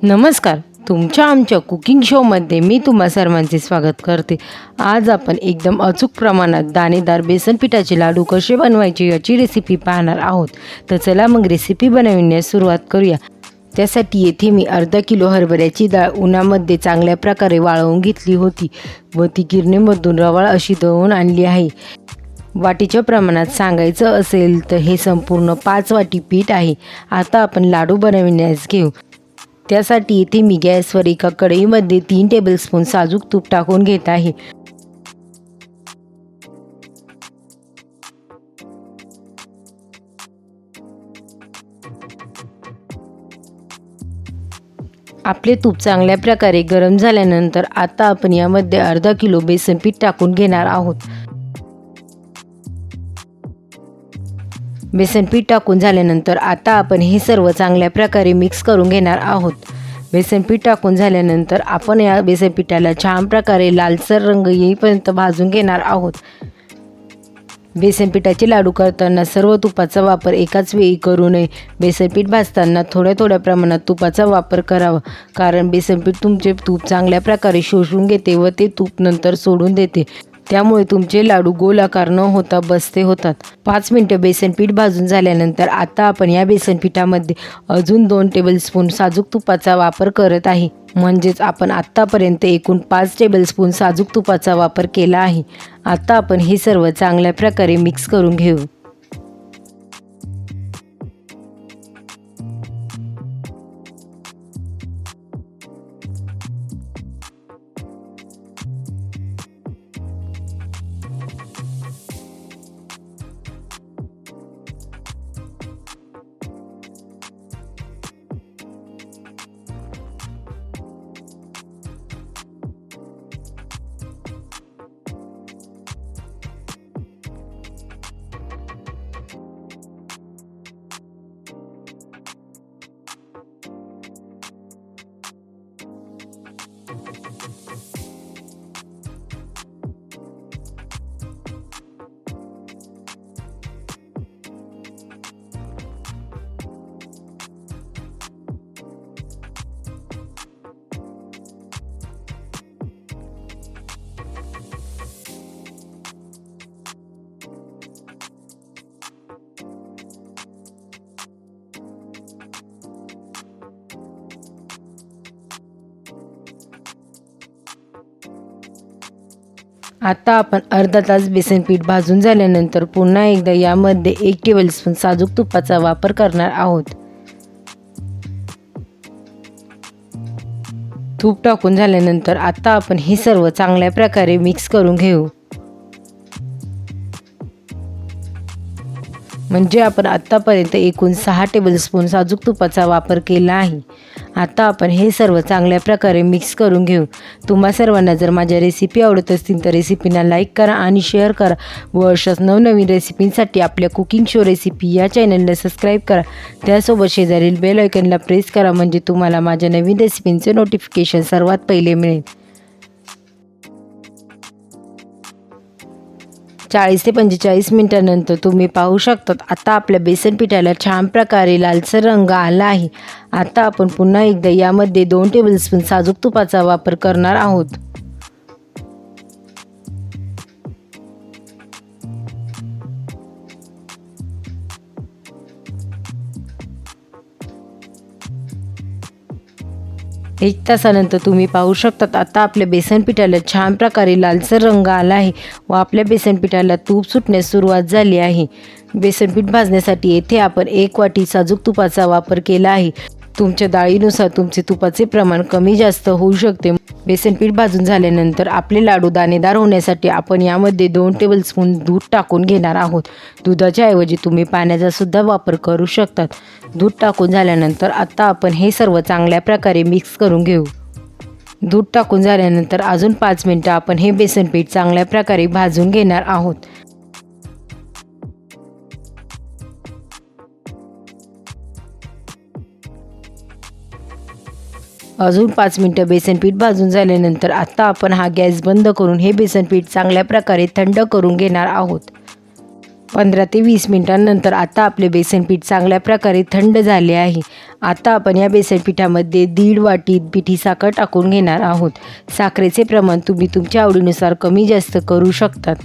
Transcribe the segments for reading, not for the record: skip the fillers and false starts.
नमस्कार. तुमच्या आमच्या कुकिंग शोमध्ये मी तुम्हा सर्वांचे स्वागत करते. आज आपण एकदम अचूक प्रमाणात दाणेदार बेसन पिठाचे लाडू कसे बनवायचे याची रेसिपी पाहणार आहोत. तर चला मग रेसिपी बनवण्यास सुरुवात करूया. त्यासाठी येथे मी अर्धा किलो हरभऱ्याची डाळ उन्हामध्ये चांगल्या प्रकारे वाळवून घेतली होती व ती गिरणीमधून रवाळ अशी दळून आणली आहे. वाटीच्या प्रमाणात सांगायचं असेल तर हे संपूर्ण 5 वाटी पीठ आहे. आता आपण लाडू बनविण्यास घेऊ. त्यासाठी इथे मी गॅसवर एका कढईमध्ये 3 टेबलस्पून साजूक तूप टाकून घेत आहे. आपले तूप चांगल्या प्रकारे गरम झाल्यानंतर आता आपण यामध्ये अर्धा किलो बेसन पीठ टाकून घेणार आहोत. बेसन पीठ टाकून झाल्यानंतर आता आपण हे सर्व चांगल्या प्रकारे मिक्स करून घेणार आहोत. बेसन पीठ टाकून झाल्यानंतर आपण या बेसन पिठाला छान प्रकारे लालसर रंग येईपर्यंत भाजून घेणार आहोत. बेसन पिठाचे लाडू करताना सर्व तुपाचा वापर एकाच वेळी करू नये. बेसन पीठ भाजताना थोड्या थोड्या प्रमाणात तुपाचा वापर करावा, कारण बेसन पीठ तुमचे तूप चांगल्या प्रकारे शोषून घेते व ते तूप नंतर सोडून देते. त्यामुळे तुमचे लाडू गोलाकार न होता बसते होतात. 5 मिनिटं बेसन पीठ भाजून झाल्यानंतर आता आपण या बेसन पिठामध्ये अजून 2 टेबलस्पून साजूक तुपाचा वापर करत आहे. म्हणजेच आपण आत्तापर्यंत एकूण 5 टेबलस्पून साजूक तुपाचा वापर केला आहे. आता आपण हे सर्व चांगल्या प्रकारे मिक्स करून घेऊ. आता आपण अर्धा तास बेसन पीठ भाजून झाल्यानंतर पुन्हा एकदा यामध्ये 1 टेबलस्पून साजूक तुपाचा वापर करणार आहोत. तूप टाकून झाल्यानंतर आता आपण हे सर्व चांगल्या प्रकारे मिक्स करून घेऊ. म्हणजे आपण आत्तापर्यंत एकूण 6 टेबलस्पून साजूक तुपाचा वापर केला आहे. आता आपण हे सर्व चांगल्या प्रकारे मिक्स करून घेऊ. तुम्हा सर्वांना जर माझ्या रेसिपी आवडत असतील तर रेसिपीला लाईक करा आणि शेअर करा व अशाच नवनवीन रेसिपींसाठी आपल्या कुकिंग शो रेसिपी या चॅनलला सबस्क्राईब करा. त्यासोबत शेजारील बेल आयकॉनला प्रेस करा, म्हणजे तुम्हाला माझ्या नवीन रेसिपींचे नोटिफिकेशन सर्वात पहिले मिळेल. 40 ते 45 मिनिटांनंतर तुम्ही पाहू शकता आता आपल्या बेसन पिठाला छान प्रकारे लालसर रंग आला आहे. आता आपण पुन्हा एकदा यामध्ये 2 टेबलस्पून साजूक तुपाचा वापर करणार आहोत. एक तासानंतर तुम्ही पाहू शकता आता आपल्या बेसन पिठाला छान प्रकारे लालसर रंग आला आहे व आपल्या बेसन पिठाला तूप सुटण्यास सुरुवात झाली आहे. बेसन पीठ भाजण्यासाठी येथे आपण 1 वाटी साजूक तुपाचा वापर केला आहे. तुमच्या डाळीनुसार तुमचे तुपाचे प्रमाण कमी जास्त होऊ शकते. बेसन पीठ भाजून झाल्यानंतर आपले लाडू दाणेदार होण्यासाठी आपण यामध्ये 2 टेबलस्पून दूध टाकून घेणार आहोत. दुधाच्या ऐवजी तुम्ही पाण्याचा सुद्धा वापर करू शकतात. दूध टाकून झाल्यानंतर आता आपण हे सर्व चांगल्या प्रकारे मिक्स करून घेऊ. दूध टाकून झाल्यानंतर अजून 5 मिनिटं आपण हे बेसन पीठ चांगल्या प्रकारे भाजून घेणार आहोत. अजून 5 मिनिटं बेसन पीठ भाजून झाल्यानंतर आता आपण हा गॅस बंद करून हे बेसन पीठ चांगल्या प्रकारे थंड करून घेणार आहोत. 15 ते 20 मिनिटांनंतर आता आपले बेसन पीठ चांगल्या प्रकारे थंड झाले आहे. आता आपण या बेसन पिठामध्ये 1.5 वाटी पिठी साखर टाकून घेणार आहोत. साखरेचे प्रमाण तुम्ही तुमच्या आवडीनुसार कमी जास्त करू शकतात.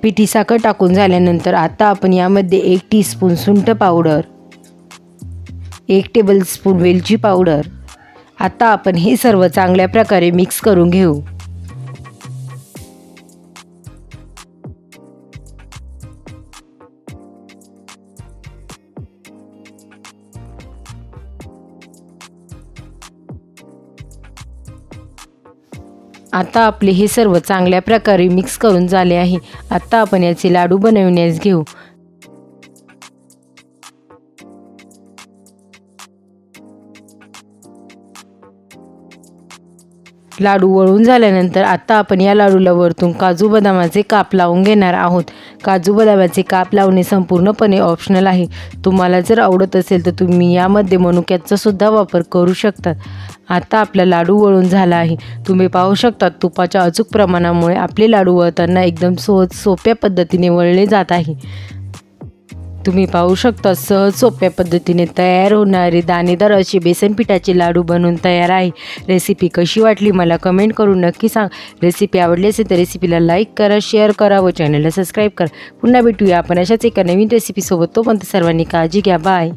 पिठी साखर टाकून झाल्यानंतर आता आपण यामध्ये 1 टीस्पून सुंठ पावडर, 1 टेबलस्पून वेलची पावडर. आता आपण हे सर्व चांगल्या प्रकारे मिक्स करून घेऊ. आता आपले हे सर्व चांगल्या प्रकारे मिक्स करून झाले आहे. आता आपण याचे लाडू बनवण्यास घेऊ. लाडू वळून झाल्यानंतर आता आपण या लाडूला वरतून काजू बदामाचे काप लावून घेणार आहोत. काजू बदामाचे काप लावणे संपूर्णपणे ऑप्शनल आहे. तुम्हाला जर आवडत असेल तर तुम्ही यामध्ये मनुक्याचा सुद्धा वापर करू शकतात. आता आपला लाडू वळून झाला आहे. तुम्ही पाहू शकता तुपाच्या अचूक प्रमाणामुळे आपले लाडू वळताना एकदम सोप्या पद्धतीने वळले जात आहे. तुम्ही पाहू शकता सहज सोप्या पद्धतीने तयार होणारे दाणेदार असे बेसन पिठाचे लाडू बनवून तयार आहे. रेसिपी कशी वाटली मला कमेंट करून नक्की सांग. रेसिपी आवडली असेल तर रेसिपीला लाईक करा, शेअर करा व चॅनलला सबस्क्राईब करा. पुन्हा भेटूया आपण अशाच एका नवीन रेसिपीसोबत. तोपर्यंत सर्वांनी काळजी घ्या. बाय.